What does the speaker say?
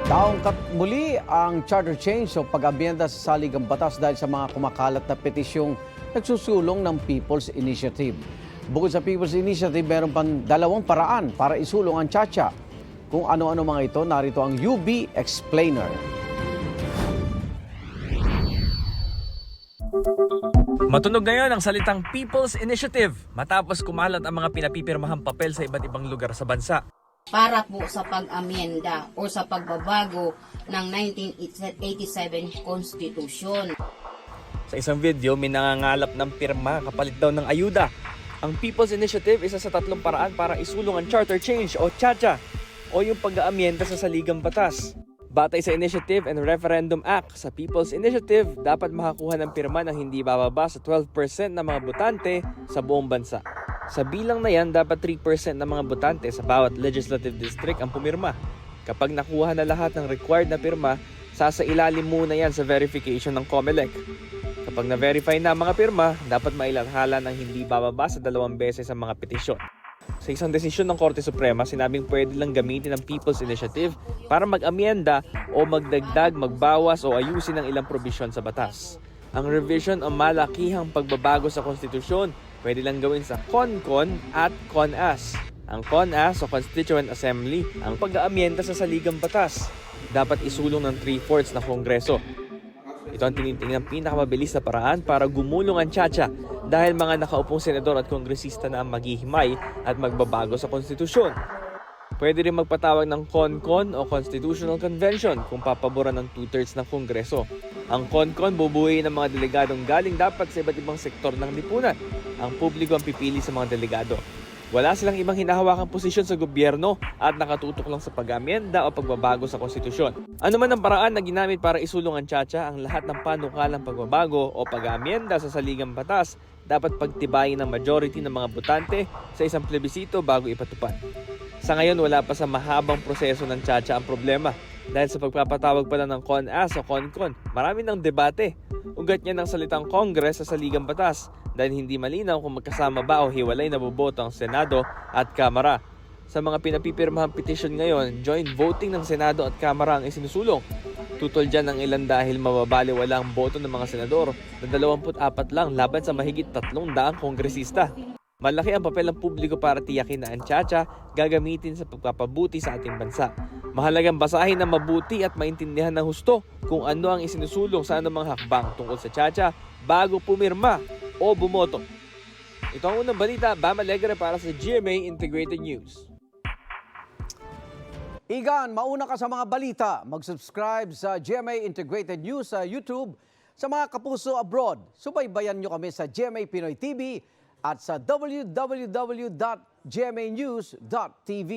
Naungkat muli ang charter change o pag-abyenda sa saligang batas dahil sa mga kumakalat na petisyong nagsusulong ng People's Initiative. Bukod sa People's Initiative, meron pang dalawang paraan para isulong ang Chacha. Kung ano-ano mga ito, narito ang UB Explainer. Matunog ngayon ang salitang People's Initiative matapos kumalat ang mga pinapipirmahang papel sa iba't ibang lugar sa bansa. Para po sa pag-amyenda o sa pagbabago ng 1987 Constitution. Sa isang video, may nangangalap ng pirma kapalit daw ng ayuda. Ang People's Initiative isa sa tatlong paraan para isulong ang charter change o Chacha o yung pag-aamyenda sa saligang batas. Batay sa Initiative and Referendum Act, sa People's Initiative, dapat makakuha ng pirma ng hindi bababa sa 12% ng mga botante sa buong bansa. Sa bilang na yan, dapat 3% ng mga botante sa bawat legislative district ang pumirma. Kapag nakuha na lahat ng required na pirma, sasailalim muna yan sa verification ng COMELEC. Kapag na-verify na ang mga pirma, dapat mailathala ng hindi bababa sa 2 beses ang mga petisyon. Sa isang desisyon ng Korte Suprema, sinabing pwede lang gamitin ang People's Initiative para mag-amyenda o magdagdag, magbawas o ayusin ang ilang probisyon sa batas. Ang revision o malakihang pagbabago sa konstitusyon pwede lang gawin sa CONCON at CONAS. Ang CONAS o Constituent Assembly ang pag-aamyenda sa saligang batas. Dapat isulong ng 3/4 na Kongreso. Ito ang tinitingnan pinakamabilis na paraan para gumulong ang Chacha dahil mga nakaupong senador at kongresista na ang maghihimay at magbabago sa konstitusyon. Pwede rin magpatawag ng CONCON o Constitutional Convention kung papaboran ng 2/3 ng Kongreso. Ang CONCON bubuuin ng mga delegadong galing dapat sa iba't ibang sektor ng lipunan. Ang publiko ang pipili sa mga delegado. Wala silang ibang hinahawakang posisyon sa gobyerno at nakatutok lang sa pag-amyenda o pagbabago sa konstitusyon. Ano man ang paraan na ginamit para isulong ang Chacha, ang lahat ng panukalang pagbabago o pag-amyenda sa saligang batas dapat pagtibayin ng majority ng mga botante sa isang plebisito bago ipatupad. Sa ngayon, wala pa sa mahabang proseso ng Chacha ang problema dahil sa pagpapatawag pa lang ng CONAS o CONCON. Marami ng debate. Ugat niya ng salitang Congress sa saligang batas dahil hindi malinaw kung magkasama ba o hiwalay na boboto ang Senado at Kamara. Sa mga pinapipirmahang petition ngayon, joint voting ng Senado at Kamara ang isinusulong. Tutol dyan ang ilan dahil mababaliwala ang boto ng mga senador na 24 lang laban sa mahigit 300 kongresista. Malaki ang papel ng publiko para tiyakin na ang Chacha gagamitin sa pagpapabuti sa ating bansa. Mahalagang basahin ng mabuti at maintindihan ng husto kung ano ang isinusulong sa anumang hakbang tungkol sa Chacha bago pumirma o bumoto. Ito ang unang balita, Bam Alegre para sa GMA Integrated News. Igan, mauna ka sa mga balita. Mag-subscribe sa GMA Integrated News sa YouTube. Sa mga kapuso abroad, subaybayan nyo kami sa GMA Pinoy TV at sa www.gmanews.tv.